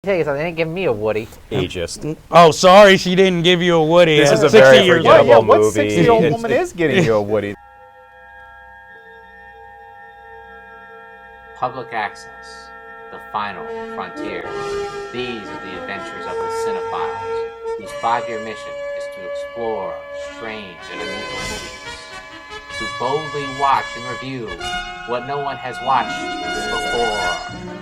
Tell you something, they didn't give me a Woody. Ageist. Oh, sorry, she didn't give you a Woody. This is a 60 very years forgettable old. movie. What 60-year-old woman is getting you a Woody? Public access, the final frontier. These are the adventures of the CineFiles, whose 5-year mission is to explore strange and unusual movies, to boldly watch and review what no one has watched before.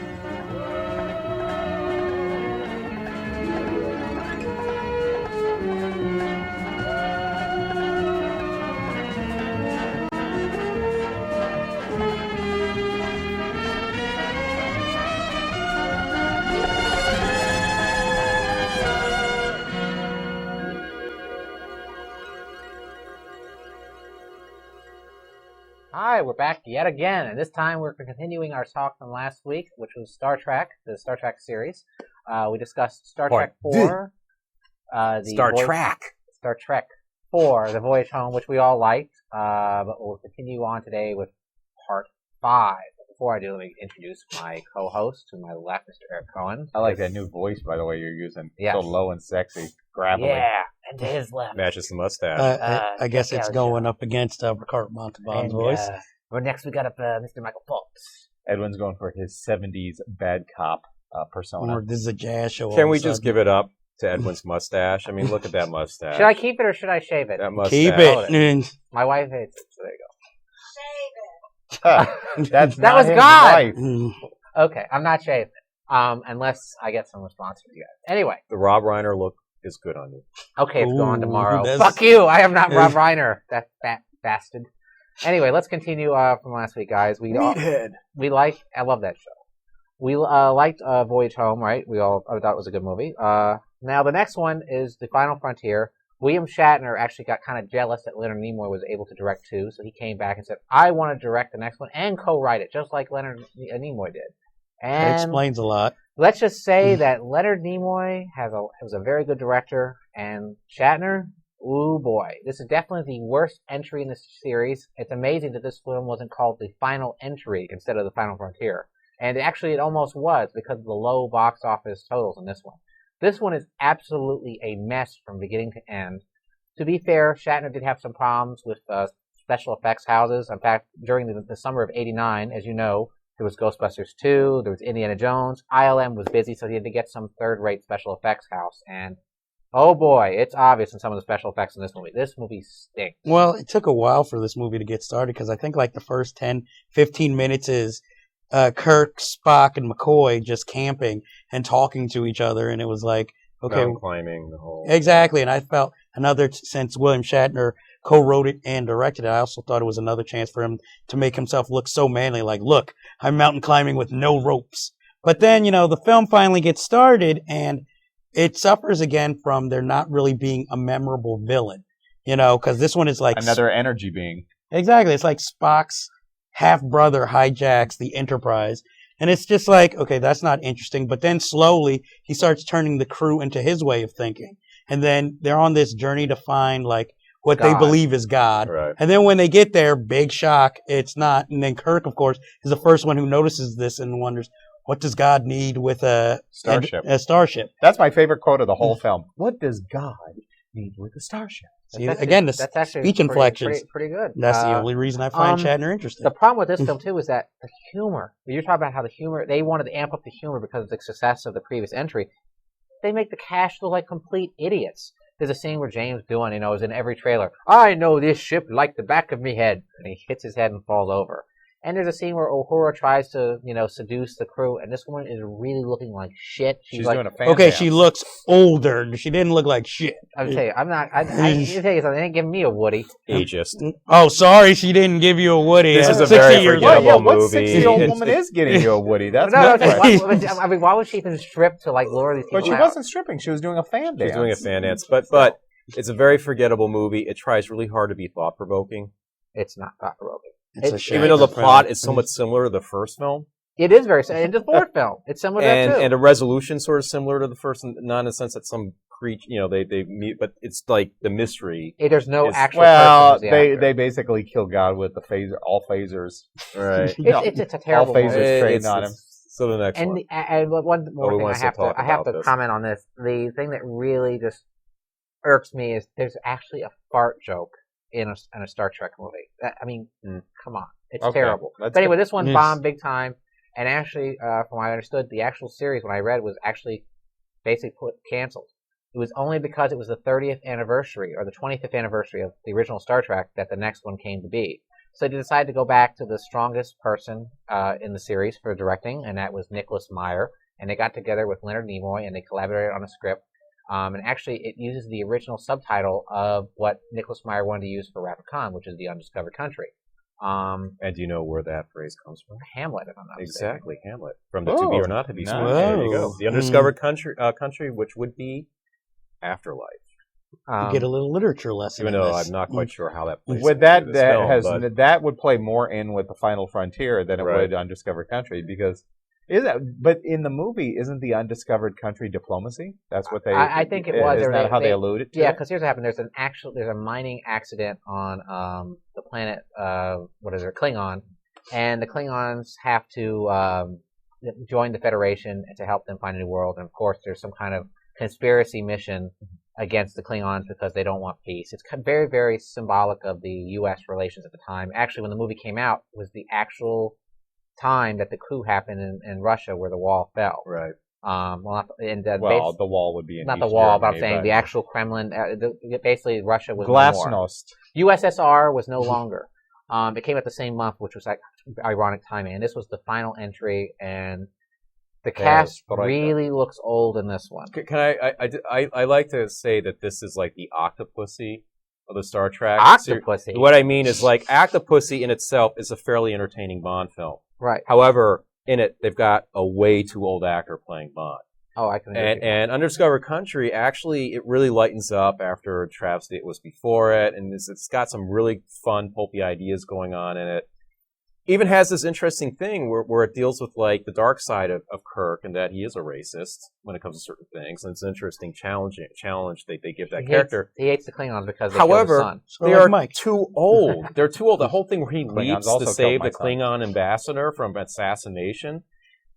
Hi, we're back yet again, and this time we're continuing our talk from last week, which was Star Trek, the Star Trek series. We discussed Star Trek 4, Star Trek 4, The Voyage Home, which we all liked, but we'll continue on today with Part 5. Before I do, let me introduce my co-host to my left, Mr. Eric Cohen. I like that new voice, by the way, you're using. Yes. So low and sexy. Gravelly. Yeah, and to his left. Matches the mustache. I guess it's going up against Ricardo Montalban's voice. Well, next we got up Mr. Michael Fox. Edwin's going for his 70s bad cop persona. Or this is a jazz show. Can we just give it up to Edwin's mustache? I mean, look at that mustache. Should I keep it or should I shave it? That mustache. keep it? My wife hates it, so there you go. That's That not was his God! wife. Okay, I'm not shaving. Unless I get some response from you guys. Anyway. The Rob Reiner look is good on you. Okay, it's going tomorrow. that's- Fuck you! I am not Rob Reiner. That fat bastard. Anyway, let's continue from last week, guys. I love that show. We liked Voyage Home, right? I thought it was a good movie. Now the next one is The Final Frontier. William Shatner actually got kind of jealous that Leonard Nimoy was able to direct too, so he came back and said, I want to direct the next one and co-write it, just like Leonard Nimoy did. And It explains a lot. let's just say that Leonard Nimoy was a very good director, and Shatner, ooh boy, this is definitely the worst entry in this series. It's amazing that this film wasn't called The Final Entry instead of The Final Frontier. And actually it almost was because of the low box office totals in this one. This one is absolutely a mess from beginning to end. To be fair, Shatner did have some problems with special effects houses. In fact, during the summer of '89, as you know, there was Ghostbusters 2, there was Indiana Jones. ILM was busy, so he had to get some third-rate special effects house. And, oh boy, it's obvious in some of the special effects in this movie. This movie stinks. Well, it took a while for this movie to get started because I think like the first 10, 15 minutes is Kirk, Spock, and McCoy just camping and talking to each other, and it was like, okay, Mountain climbing, the whole. exactly. And I felt since William Shatner co-wrote it and directed it, I also thought it was another chance for him to make himself look so manly. Like, look, I'm mountain climbing with no ropes. But then, the film finally gets started, and it suffers again from there not really being a memorable villain. Because this one is like Another energy being. Exactly, it's like Spock's half-brother hijacks the Enterprise. And it's just like, okay, that's not interesting. But then slowly, he starts turning the crew into his way of thinking. And then they're on this journey to find, like, what they believe is God. Right. And then when they get there, big shock, it's not. And then Kirk, of course, is the first one who notices this and wonders, what does God need with a Starship. A starship? That's my favorite quote of the whole film. What does God need with a starship? See, again, the that's actually speech inflections. Pretty good. That's the only reason I find Shatner interesting. The problem with this film, too, is that the humor. You're talking about how the humor, they wanted to amp up the humor because of the success of the previous entry. They make the cast look like complete idiots. There's a scene where James Doohan, is in every trailer. I know this ship like the back of me head. And he hits his head and falls over. And there's a scene where Uhura tries to, seduce the crew, and this woman is really looking like shit. She's like, doing a fan Okay, dance. she looks older. She didn't look like shit. I'm telling you, I'm not. I tell you something. They didn't give me a Woody. Ageist. Oh, sorry, she didn't give you a Woody. This is a 60 very years forgettable old. What movie. 60-year-old woman is getting you a Woody? That's No, my okay, question. why was she even stripped to lure these people But she out? wasn't stripping. She was doing a fan dance. She's doing a fan dance. But it's a very forgettable movie. It tries really hard to be thought-provoking. It's not thought-provoking. It's a shame. Even though the plot is somewhat similar to the first film. It is very similar. And the fourth film. It's similar to that, too. And a resolution sort of similar to the first, not in the sense that some creature, they meet, but it's like the mystery. There's no actual Well, person as the actor. they basically kill God with the phaser, all phasers. Right. It's a terrible all phasers movie. trading on him. So the next one. And one more we thing wanna still talk I have about to this. comment on this. The thing that really just irks me is there's actually a fart joke in a Star Trek movie. I mean, come on, it's Okay, terrible. that's But anyway, good. this one Yes. bombed big time, and actually, from what I understood, the actual series when I read was actually basically canceled. It was only because it was the 30th anniversary or the 25th anniversary of the original Star Trek that the next one came to be. So they decided to go back to the strongest person in the series for directing, and that was Nicholas Meyer. And they got together with Leonard Nimoy, and they collaborated on a script. And actually, it uses the original subtitle of what Nicholas Meyer wanted to use for Wrath of Khan, which is The Undiscovered Country. And do you know where that phrase comes from? Hamlet, if I'm not mistaken. Exactly, Hamlet. From the To Be or Not to Be nice. song. There you go. Whoa. The Undiscovered Country, which would be Afterlife. You get a little literature lesson. Even in though this. I'm not quite sure how that plays With into that, this that film, has but that would play more in with the Final Frontier than it Right. would Undiscovered Country because but in the movie isn't the Undiscovered Country diplomacy? That's what they. I think it was. Isn't Or that how they alluded to? Yeah, it? because here's what happened. There's a mining accident on the planet. What is it? Klingon, and the Klingons have to join the Federation to help them find a new world. And of course, there's some kind of conspiracy mission against the Klingons because they don't want peace. It's very, very symbolic of the U.S. relations at the time. Actually, when the movie came out, it was the actual time that the coup happened in Russia where the wall fell. right. the wall would be in not East the wall, but I'm Germany, saying the actual Kremlin. Basically, Russia was no more. Glasnost. USSR was no longer. It came out the same month, which was like ironic timing. And this was the final entry, and the cast really looks old in this one. Can I like to say that this is like the Octopussy of the Star Trek. Octopussy. What I mean is like Octopussy in itself is a fairly entertaining Bond film. Right. However, in it they've got a way too old actor playing Bond. Oh, I can agree. And Undiscovered Country, actually, it really lightens up after a travesty it was before it, and it's got some really fun, pulpy ideas going on in it. Even has this interesting thing where it deals with like the dark side of Kirk and that he is a racist when it comes to certain things, and it's an interesting challenge they give that character. He hates the Klingons because they killed his son. They like are Mike. too old. They're too old. The whole thing where he Klingons leaps also to save killed the my son. Klingon ambassador from assassination.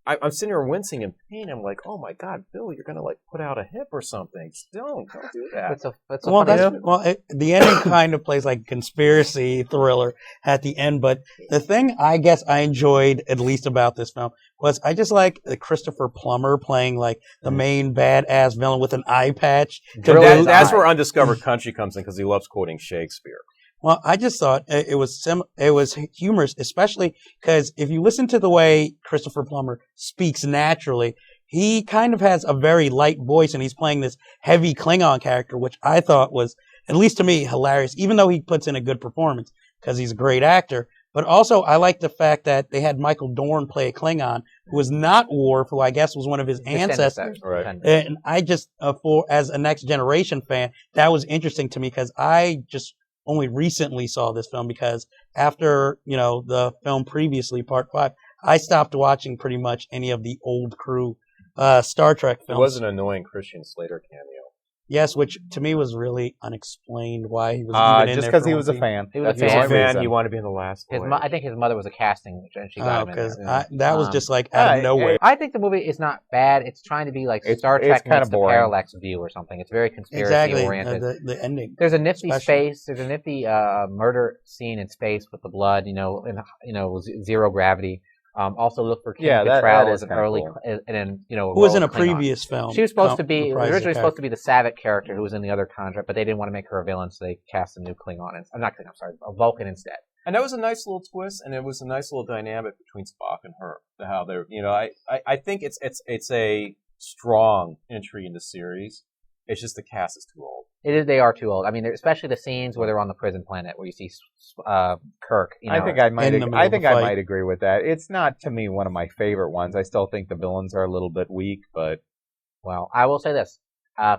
I'm sitting here wincing in pain. I'm like, oh my God, Bill, you're gonna like put out a hip or something. Don't do that. It's a Well, funny the ending kind of plays like conspiracy thriller at the end. But the thing I guess I enjoyed at least about this film was I just like Christopher Plummer playing like the main badass villain with an eye patch. That's where Undiscovered Country comes in because he loves quoting Shakespeare. Well, I just thought it was humorous, especially because if you listen to the way Christopher Plummer speaks naturally, he kind of has a very light voice, and he's playing this heavy Klingon character, which I thought was, at least to me, hilarious, even though he puts in a good performance because he's a great actor. But also, I like the fact that they had Michael Dorn play a Klingon who was not Worf, who I guess was one of his ancestors. Right. And I just, as a Next Generation fan, that was interesting to me because I just only recently saw this film because after, the film previously, Part 5, I stopped watching pretty much any of the old crew Star Trek films. It was an annoying Christian Slater cameo. Yes, which to me was really unexplained why he was even in Just there. because he was a fan. He was a That's the fan. only reason. He wanted to be in the last His voyage. I think his mother was a casting, and she got him in Because there. that was just like out of nowhere. I think the movie is not bad. It's trying to be like Star it's Trek kinda meets the boring. Parallax View or something. It's very conspiracy Exactly, oriented. the ending. There's a nifty especially. space. There's a nifty murder scene in space with the blood. Zero gravity. Also, look for Kim Yeah, that Cattrall is as an kinda early, cool. and then Who was in a Klingon. previous film. She was supposed to be reprised originally the supposed to be the Savick character who was in the other contract, but they didn't want to make her a villain, so they cast a new Klingon. Not Klingon, I'm sorry, a Vulcan instead. And that was a nice little twist, and it was a nice little dynamic between Spock and her. How they're, I think it's a strong entry in the series. It's just the cast is too old. It is. They are too old. I mean, especially the scenes where they're on the prison planet, where you see Kirk. I think I might. in the middle I of the think I fight. might agree with that. It's not to me one of my favorite ones. I still think the villains are a little bit weak, but Well, I will say this: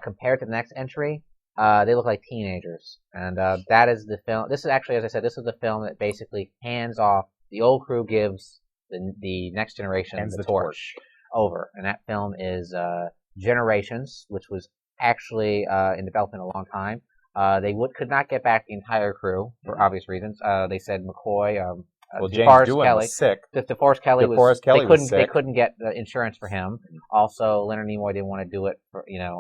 compared to the next entry, they look like teenagers, and that is the film. This is actually, as I said, this is the film that basically hands off. The old crew gives the next generation Hands the the torch over, and that film is Generations, which was actually in development a long time. They could not get back the entire crew for obvious reasons. They said McCoy, Well, James DeForest Doohan Kelly. was sick. DeForest Kelly DeForest Kelly was they sick. couldn't get insurance for him. Also, Leonard Nimoy didn't want to do it,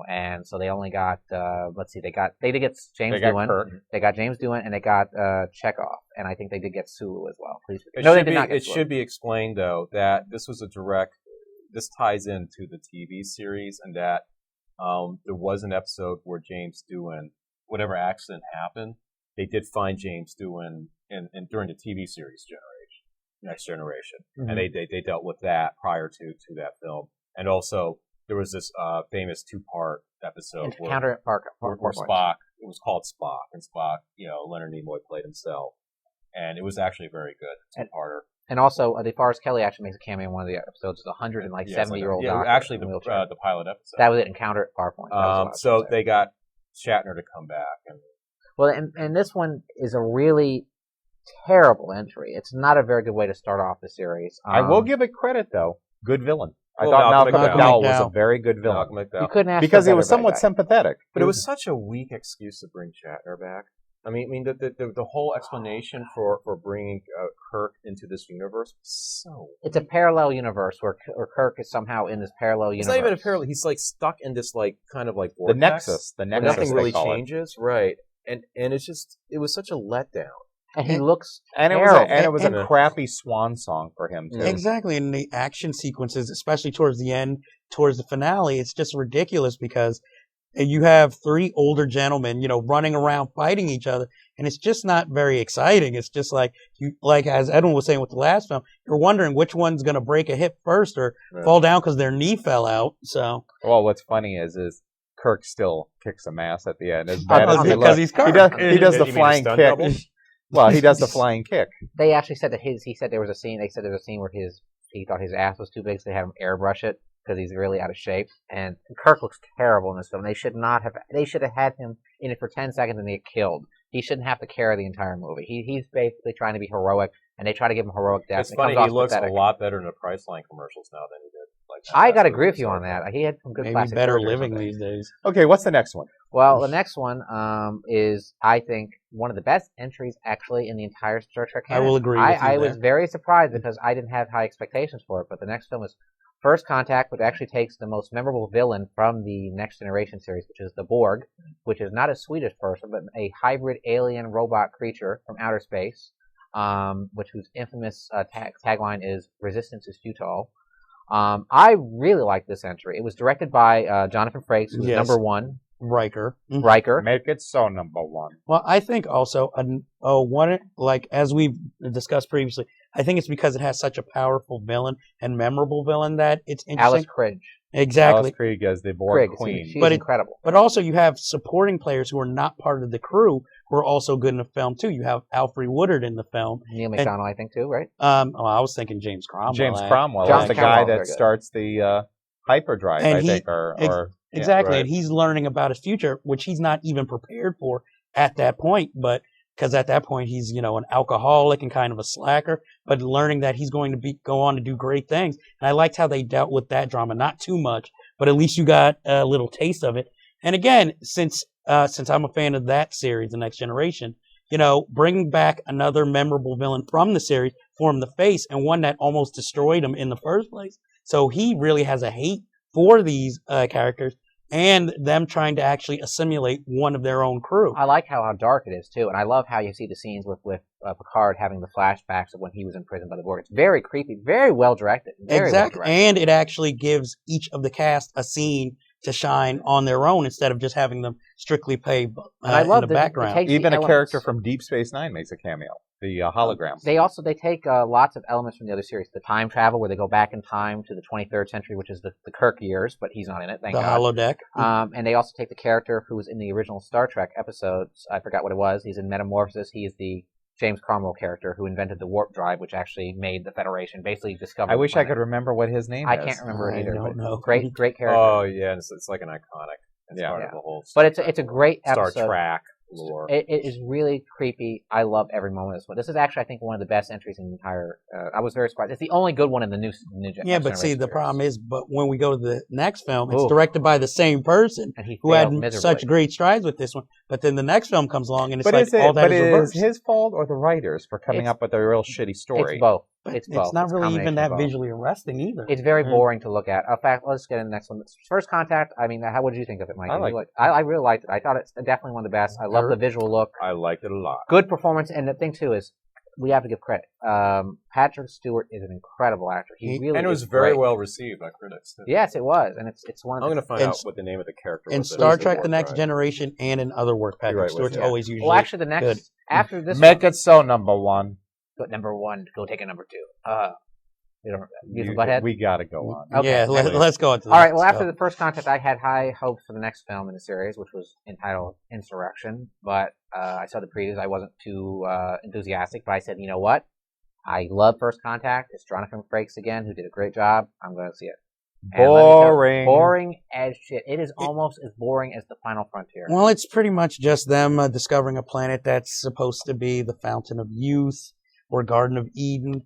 and so they only got they did get James Doohan. Kirk. They got James Doohan, and they got Chekhov, and I think they did get Sulu as well. Please, It no, should they did be, not get It Sulu. should be explained though that this was a direct. This ties into the TV series, and that there was an episode where James Doohan, whatever accident happened, they did find James Doohan in during the TV series Next Generation, and they dealt with that prior to that film. And also there was this famous 2-part episode Encounter at Park where Spock. It was called Spock, and Spock, Leonard Nimoy played himself, and it was actually very good 2-parter. And also, DeForest Kelly actually makes a cameo in one of the episodes. It's 170-year-old doctor. Actually, the pilot episode. That was it. Encounter at Farpoint. So they got Shatner to come back, and this one is a really terrible entry. It's not a very good way to start off the series. I will give it credit though. Good villain. I Well, thought Malcolm Malcolm McDowell McDowell was a very good villain Malcolm McDowell. You couldn't ask because for he a was better somewhat bad guy. sympathetic. But it was such a weak excuse to bring Shatner back. I mean, the whole explanation for bringing Kirk into this universe was so. It's a parallel universe where Kirk is somehow in this parallel universe. It's not even a parallel. He's like stuck in this kind of The vortex. Nexus. The where Nexus. nothing they really call it. changes, right? And it was such a letdown. And he looks And terrible. it was a crappy swan song for him too. Exactly, and the action sequences, especially towards the end, towards the finale, it's just ridiculous because you have 3 older gentlemen, running around fighting each other, and it's just not very exciting. It's just like as Edwin was saying with the last film, you're wondering which one's going to break a hip first or fall down because their knee fell out. So, well, what's funny is Kirk still kicks some ass at the end. As bad as he because looks, he's Kirk. he does the You mean a flying stunt kick. double? Well, he does the flying kick. They actually said that he said there was a scene. They said there was a scene where he thought his ass was too big, so they had him airbrush it because he's really out of shape. And Kirk looks terrible in this film. They should have had him in it for 10 seconds and they get killed. He shouldn't have to carry the entire movie. He's basically trying to be heroic, and they try to give him heroic death. It's funny. He looks a lot better in the Priceline commercials now than he did. I got to agree with you on that. He had some good maybe classic better characters living on there. these days. Okay, what's the next one? Well, the next one is, I think, one of the best entries actually in the entire Star Trek canon. I will agree with you I there. was very surprised because I didn't have high expectations for it, but the next film is First Contact, which actually takes the most memorable villain from the Next Generation series, which is the Borg, which is not a Swedish person, but a hybrid alien robot creature from outer space, whose infamous tagline is "Resistance is futile." I really like this entry. It was directed by Jonathan Frakes, who's Yes. number 1. Riker. Riker. Make it so, number 1. Well, I think also, as we've discussed previously, I think it's because it has such a powerful villain and memorable villain that it's interesting. Alice Krige. Exactly. Alice Krige as the Borg Krige. Queen. She's But incredible. But also you have supporting players who are not part of the crew who are also good in the film too. You have Alfred Woodard in the film. Neil McDonough, I think, too, right? I was thinking James Cromwell. James Cromwell John is the Cromwell, guy very that good. starts the hyperdrive, And I he- think, or Exactly, right. and he's learning about his future, which he's not even prepared for at that point. But because at that point he's an alcoholic and kind of a slacker, but learning that he's going to go on to do great things. And I liked how they dealt with that drama, not too much, but at least you got a little taste of it. And again, since I'm a fan of that series, The Next Generation, bringing back another memorable villain from the series for him to face, and one that almost destroyed him in the first place. So he really has a hate for these characters and them trying to actually assimilate one of their own crew. I like how dark it is, too, and I love how you see the scenes with Picard having the flashbacks of when he was imprisoned by the Borg. It's very creepy, very well directed. Exactly, and it actually gives each of the cast a scene to shine on their own instead of just having them strictly play in the background. Even a character from Deep Space Nine makes a cameo. The hologram. They take lots of elements from the other series. The time travel, where they go back in time to the 23rd century, which is the Kirk years, but he's not in it, thank God. Holodeck. And they also take the character who was in the original Star Trek episodes. I forgot what it was. He's in Metamorphosis. He is the James Cromwell character who invented the warp drive, which actually made the Federation basically discover. I wish I could remember what his name is. I can't remember it either. I don't know. Great character. Oh yeah, it's like an iconic. It's part of the whole. But it's a great Star episode. Trek. lore. It is really creepy. I love every moment of this one. This is actually, I think, one of the best entries in the entire. I was very surprised. It's the only good one in the new Yeah, but see, the problem is, but when we go to the next film, it's directed by the same person and he who had failed such miserably. great strides with this one. But then the next film comes along, and it's But like is it? all that But is it reversed. is his fault or the writers for coming It's- up with a real shitty story? It's both. But It's both. it's not It's a really combination even of that both. visually arresting either. It's very boring to look at. In fact, let's get into the next one. First Contact. I mean, how would you think of it, Mike? I really liked it. I thought it's definitely one of the best. I love the visual look. I liked it a lot. Good performance, and the thing too is we have to give credit. Patrick Stewart is an incredible actor. He really and it was is very great. well received by critics. Too. Yes, it was, and it's one of I'm the. going to find out what the name of the character was. In Star Trek: The Next Generation and in other work, Patrick right, Stewart's yeah. always usually Well, actually, the next good. after this Make one, it so, number one. go number one. Go take a number two. You don't. You go ahead. We gotta go on. Okay, Yeah, anyway. let's go on to the All right. next Well, after stuff. the First Contact, I had high hopes for the next film in the series, which was entitled Insurrection. But I saw the previews. I wasn't too enthusiastic. But I said, you know what? I love First Contact. It's Jonathan Frakes again, who did a great job. I'm going to see it. And let me tell you, Boring. boring as shit. It is almost as boring as The Final Frontier. Well, it's pretty much just them discovering a planet that's supposed to be the Fountain of Youth or Garden of Eden.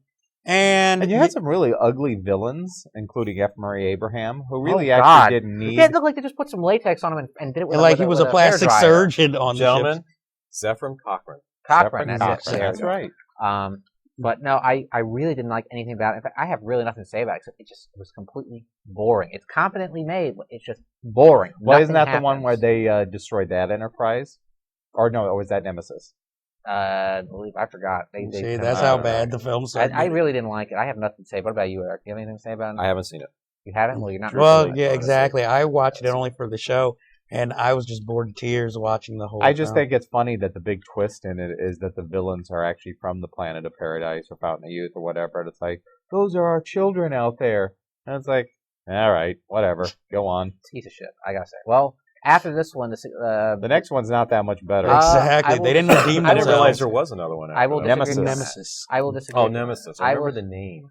And you had some really ugly villains, including F. Murray Abraham, who really God. actually didn't need. Yeah, it looked like they just put some latex on him and did it with like with he was with a plastic hairdryer. surgeon on the Gentlemen, ship. Zephram Cochrane. Cochrane, Separate that's it. Cochrane, There That's we go. right. But no, I really didn't like anything about it. In fact, I have really nothing to say about it, except it was completely boring. It's competently made, but it's just boring. Well, isn't Nothing that the one happens. where they destroyed that Enterprise? Or no, or was that Nemesis? I believe I forgot. They See, that's how bad the film started. I really didn't like it. I have nothing to say. What about you, Eric? Do you have anything to say about it? I haven't seen it. You haven't? Well, you're not. Well, really- yeah, exactly. I watched it only for the show, and I was just bored to tears watching the whole I just film. think it's funny that the big twist in it is that the villains are actually from the planet of Paradise or Fountain of Youth or whatever. And it's like, those are our children out there. And it's like, all right, whatever. Go on. It's a piece of shit. I gotta say. Well, after this one, The next one's not that much better. Exactly. I will- They didn't redeem I didn't themselves. realize there was another one. I will after that. disagree with Nemesis. that. I will disagree. Oh, Nemesis. I remember will- the name.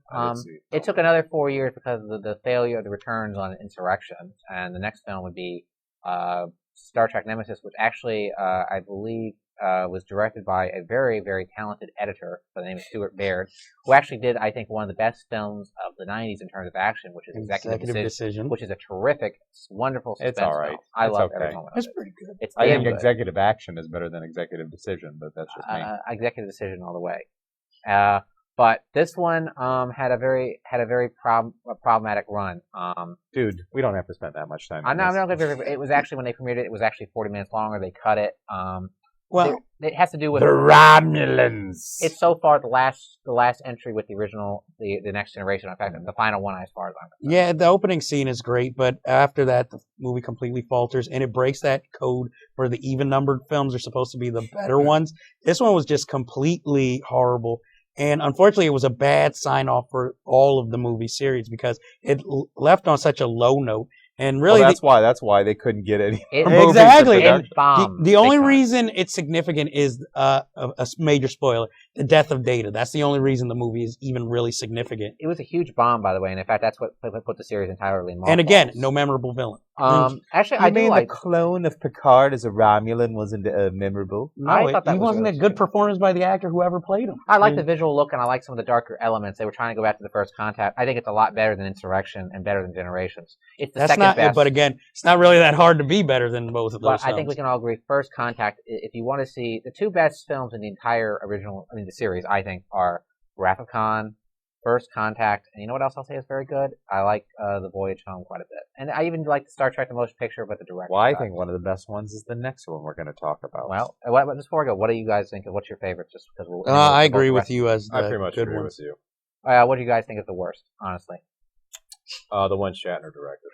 It took another 4 years because of the failure of the returns on Insurrection, and the next film would be Star Trek Nemesis, which actually I believe was directed by a very, very talented editor by the name of Stuart Baird, who actually did, I think, one of the best films of the 90s in terms of action, which is Executive Decision, which is a terrific, wonderful suspense It's all right. film. I It's love okay. every moment of That's it. pretty good. It's I damn think good. Executive Action is better than Executive Decision, but that's just me. Executive Decision all the way. But this one had a very problematic run. Dude, we don't have to spend that much time on I'm not this. going to. It was actually when they premiered it. It was actually 40 minutes longer. They cut it. Well, It has to do with The Romulans. it's so far the last entry with the original, the Next Generation. In fact, the final one as far as I'm concerned. yeah, the opening scene is great, but after that, the movie completely falters, and it breaks that code where the even-numbered films are supposed to be the better ones. This one was just completely horrible, and unfortunately, it was a bad sign-off for all of the movie series because it left on such a low note. And really, that's why they couldn't get any It- movies to Exactly. production. It bombed the only big time. reason it's significant is a major spoiler: the death of Data. That's the only reason the movie is even really significant. It was a huge bomb, by the way, and in fact, that's what put the series entirely in. And again, mothballs. no memorable villain. Actually, You I do mean like. the clone of Picard as a Romulan wasn't memorable? No, I thought that he was wasn't really a good interesting. performance by the actor who ever played him. I like the visual look, and I like some of the darker elements. They were trying to go back to the First Contact. I think it's a lot better than Insurrection and better than Generations. It's the That's second not. best. But again, it's not really that hard to be better than both of those. But I think we films. can all agree. First Contact. If you want to see the two best films in the entire original, the series, I think are Wrath of Khan, First Contact, and you know what else I'll say is very good? I like The Voyage Home quite a bit, and I even like Star Trek: The Motion Picture, but the director. Well, I think one of the best ones is the next one we're going to talk about. Well, just before I go, what do you guys think? What's your favorite? Just because I agree with you as the I pretty much good agree ones. with you. What do you guys think is the worst? Honestly, The one Shatner directed.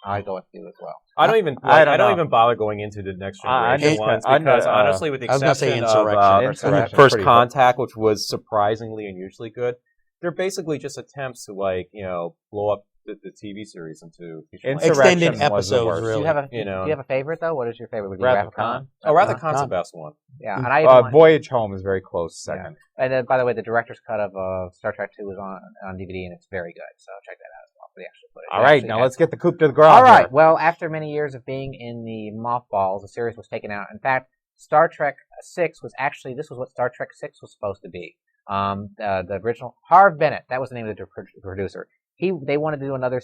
I go with you as well. I don't even. I I don't don't know. even bother going into the next I generation ones because honestly, with the I was gonna say exception of Insurrection. First Pretty Contact, which was surprisingly unusually good, they're basically just attempts to blow up the TV series into feature length. Extended Insurrection was the episodes, worst. really. Do you have a You know. Do you have a favorite though? What is your favorite? Would you Wrath Wrath of of Khan? Khan. Oh, Wrath of Khan. Khan's the best one. Yeah, and I even like, Voyage Home is very close second. and then by the way, the director's cut of Star Trek 2 is on DVD and it's very good. So check that out as well for the actual footage. All right, Actually, now yeah. let's get the coup de grace. All right. Well, after many years of being in the mothballs, the series was taken out. In fact, Star Trek 6 was actually, this was what Star Trek 6 was supposed to be. The original, Harv Bennett, that was the name of the producer. They wanted to do another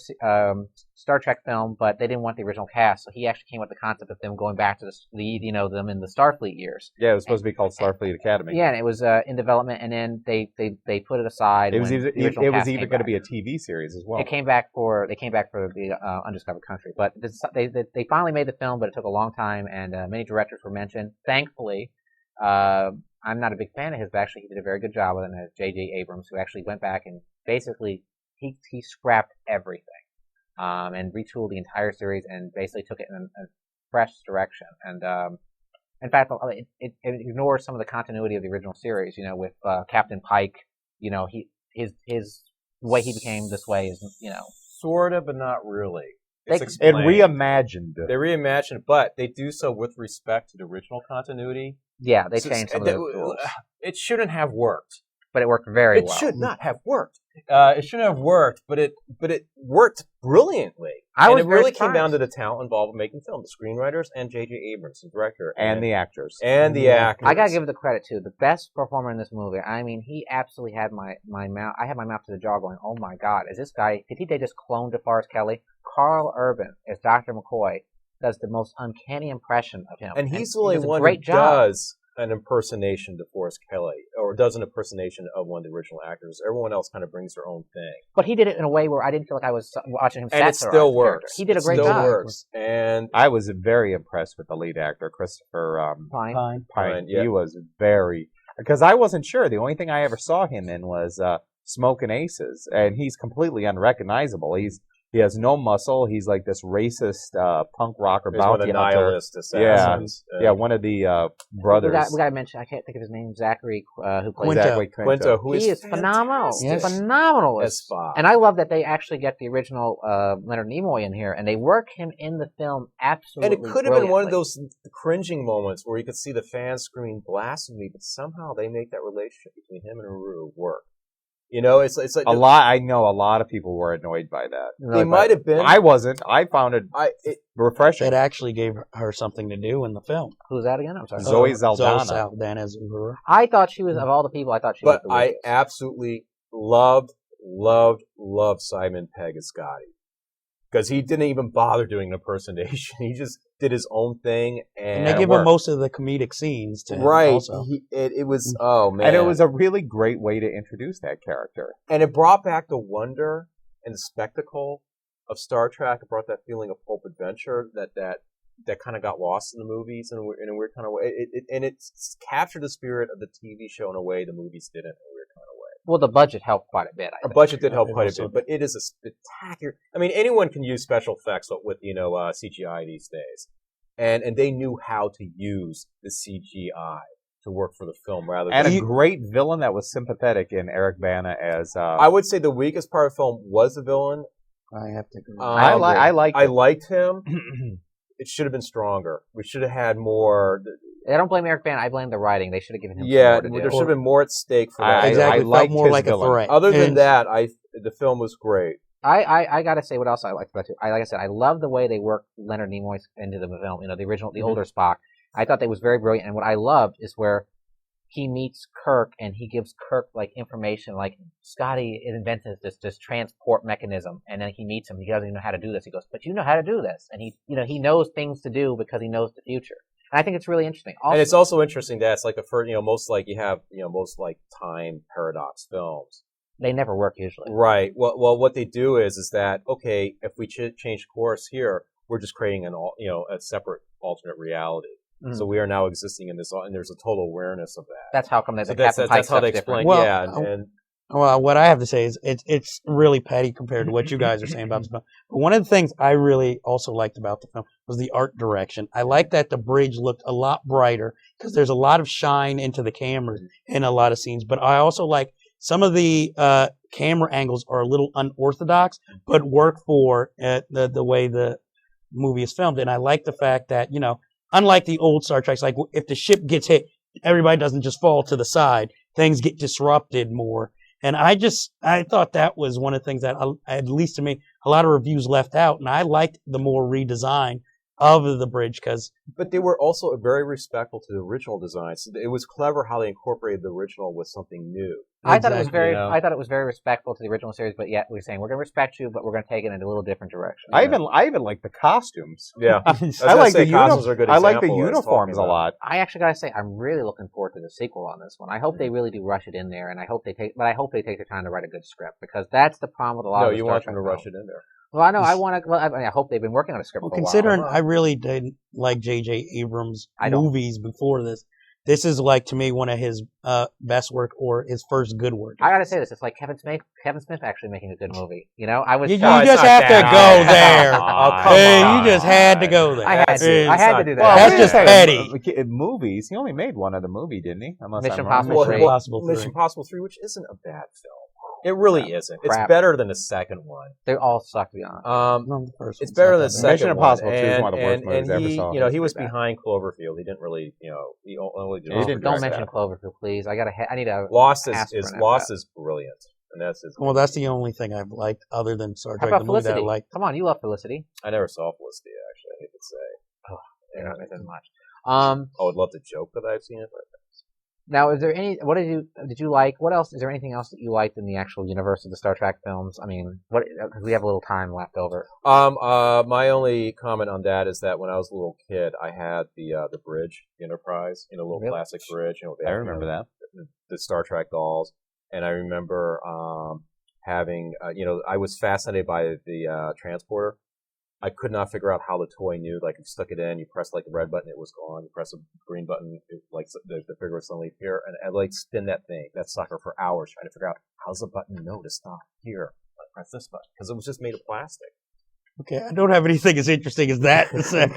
Star Trek film, but they didn't want the original cast, so he actually came up with the concept of them going back to them in the Starfleet years. Yeah, it was supposed to be called Starfleet Academy. Yeah, and it was in development, and then they put it aside. It was even going to be a TV series as well. They came back for the Undiscovered Country, but they finally made the film, but it took a long time, and many directors were mentioned. Thankfully, I'm not a big fan of his, but actually he did a very good job with it. As JJ Abrams, who actually went back and basically he scrapped everything and retooled the entire series and basically took it in a fresh direction. And in fact, it ignores some of the continuity of the original series. You know, with Captain Pike, you know, his way he became this way is, you know, sort of, but not really. It reimagined it. They reimagined it, but they do so with respect to the original continuity. Yeah, they changed some of the rules. It shouldn't have worked. But it worked very well. It should not have worked. It shouldn't have worked, but it worked brilliantly. It really came down to the talent involved in making film, the screenwriters and JJ Abrams, the director, and the actors. And the actors. I gotta give it the credit too. The best performer in this movie. I mean, he absolutely had my mouth. I had my mouth to the jaw, going, "Oh my God, is this guy? Did they just clone DeForest Kelley?" Carl Urban as Dr. McCoy does the most uncanny impression of him, and he's the only one who does an impersonation of DeForest Kelley, or does an impersonation of one of the original actors. Everyone else kind of brings their own thing. But he did it in a way where I didn't feel like I was watching him. And it still works. He did a great job. It still works. And I was very impressed with the lead actor, Christopher Pine. Yeah. He was very, because I wasn't sure. The only thing I ever saw him in was Smokin' Aces, and he's completely unrecognizable. He has no muscle. He's like this racist punk rocker bounty hunter. Nihilist assassins. Yeah, one of the brothers. We got to mention, I can't think of his name, Zachary, who plays Quinto. Who he is phenomenal. He's phenomenal as Spock. And I love that they actually get the original Leonard Nimoy in here, and they work him in the film absolutely. And it could have been one of those cringing moments where you could see the fans screaming blasphemy, but somehow they make that relationship between him and Ruru work. You know, it's like a lot. I know a lot of people were annoyed by that. They might have been. I wasn't. I found it refreshing. It actually gave her something to do in the film. Who's that again? I'm sorry. Zoe Saldana. Zoe Saldana as Uhura. I thought she was, of all the people, I thought she was the weakest. I absolutely loved Simon Pegg as Scotty. Because he didn't even bother doing an impersonation. He just did his own thing. And they give him most of the comedic scenes, too. Right. Also. It was, oh, man. And it was a really great way to introduce that character. And it brought back the wonder and the spectacle of Star Trek. It brought that feeling of pulp adventure that kind of got lost in the movies in a weird kind of way. It captured the spirit of the TV show in a way the movies didn't in a weird kind of way. Well, the budget helped quite a bit. The budget did help quite a bit, but it is a spectacular. I mean, anyone can use special effects with CGI these days, and they knew how to use the CGI to work for the film rather. And a great villain that was sympathetic in Eric Bana as. I would say the weakest part of the film was the villain. I have to agree. I liked him. It should have been stronger. We should have had more. I don't blame Eric Bana. I blame the writing. They should have given him more to do. There should have been more at stake for that. Exactly. I liked more his like villain. a threat. Other than that, the film was great. I gotta say what else I liked about it. Like I said, I love the way they worked Leonard Nimoy into the film. You know, the original, the older Spock. I thought that was very brilliant. And what I loved is where he meets Kirk and he gives Kirk like information, like Scotty invented this transport mechanism, and then he meets him. He doesn't even know how to do this. He goes, "But you know how to do this," and he knows things to do because he knows the future. And I think it's really interesting. Also, and it's also interesting that it's like most time paradox films. They never work usually. Right. Well, what they do is that okay, if we change course here, we're just creating a separate alternate reality. Mm-hmm. So we are now existing in this, and there's a total awareness of that. That's how come there's that's how they explain. Well, well, what I have to say is it's really petty compared to what you guys are saying about the film. But one of the things I really also liked about the film was the art direction. I like that the bridge looked a lot brighter because there's a lot of shine into the camera in a lot of scenes. But I also like some of the camera angles are a little unorthodox, but work for the way the movie is filmed. And I like the fact that, unlike the old Star Trek, like if the ship gets hit, everybody doesn't just fall to the side. Things get disrupted more. And I thought that was one of the things that, at least to me, a lot of reviews left out. And I liked the more redesigned of the bridge because But they were also very respectful to the original designs. It was clever how they incorporated the original with something new. I thought it was Exactly, very. you know? I thought it was very respectful to the original series, but yet we're saying we're going to respect you, but we're going to take it in a little different direction. I even like the costumes. Yeah. I like the costumes are a good I like the example of what I was uniforms a talking about. lot. I actually got to say, I'm really looking forward to the sequel on this one. I hope they really do rush it in there, and I hope they take the time to write a good script because that's the problem with a lot No, of the you Star want Trek them to rush films. it in there. Well, I know. I want to. Well, I hope they've been working on a script well, for a while. considering I really didn't like JJ Abrams I don't. movies before this. This is like to me one of his best work or his first good work. I got to say this. It's like Kevin Smith actually making a good movie. You know, I was. You shocked. just not have to that. go there. Oh, come Hey, on. you just had to go there. I had to. Hey, I had to do that. Well, that's wait a just second. petty. Movies. He only made one other movie, didn't he? Unless Mission I'm wrong. Impossible Mission 3. Impossible 3. Mission Impossible 3, which isn't a bad film. It really isn't. It's Crap. better than the second one. They all suck, to be honest. No, the first It's one's better not than the that bad. second Mission Impossible one. 2 is one of the worst and movies I ever he, saw. you know, he was Pretty bad. behind Cloverfield. He didn't really, you know, he only did. He didn't Don't direct mention that. Cloverfield, please. I need a Lost aspirin is after Lost that. is brilliant, and that's his. Well, that's the only thing I've liked other than Star How Trek. about The movie that I Felicity? liked. Come on, you love Felicity. I never saw Felicity actually. I hate to say. You're not missing much. I would love to joke that I've seen it, but Now, is there what did you like? What else? Is there anything else that you liked in the actual universe of the Star Trek films? I mean, because we have a little time left over. my only comment on that is that when I was a little kid, I had the bridge Enterprise, you know, little Really? plastic bridge. You know, I remember that. the Star Trek dolls, and I remember having, you know, I was fascinated by the transporter. I could not figure out how the toy knew. Like, you stuck it in, you press like the red button, it was gone. You press the green button, like the figure would suddenly appear, and I'd like spin that sucker for hours trying to figure out how's the button know to stop here. I press this button because it was just made of plastic. Okay, I don't have anything as interesting as that to say.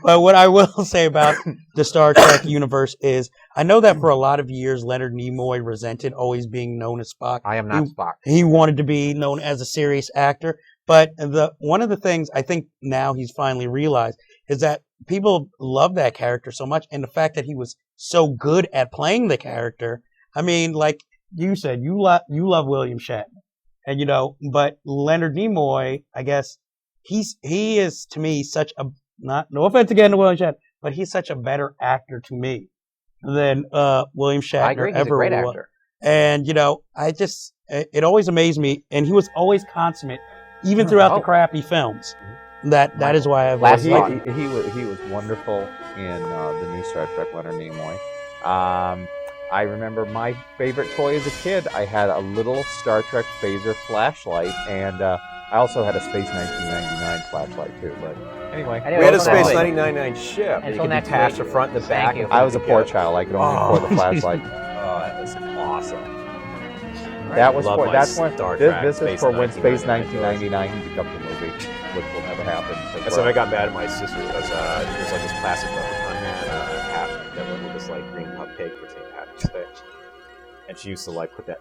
But what I will say about the Star Trek universe is I know that for a lot of years, Leonard Nimoy resented always being known as Spock. I am not Spock. He wanted to be known as a serious actor. But one of the things I think now he's finally realized is that people love that character so much. And the fact that he was so good at playing the character. I mean, like you said, you love William Shatner. And, you know, but Leonard Nimoy, I guess, he is to me such a, no offense again to William Shatner, but he's such a better actor to me than William Shatner I agree. He's a ever great was. actor. And, you know, it always amazed me. And he was always consummate, even throughout the crappy films. That is why I've Last liked thought. He was wonderful in the new Star Trek, Leonard Nimoy. I remember my favorite toy as a kid. I had a little Star Trek phaser flashlight, and I also had a Space 1999 flashlight too. But anyway, We had a until Space next week. 1999 ship. Until You could next detach week. the front and the Thank back. you. and I was a put it poor together. child. I could only afford the flashlight. Oh, that was awesome. That was Love for my that's when Star Trek, this is Space for when Space 1999 1999 becomes a movie, which will never happen. That's when I got mad at my sister. It was like this plastic leprechaun hat that went with this like green cupcake, which they had to stay. And she used to like put that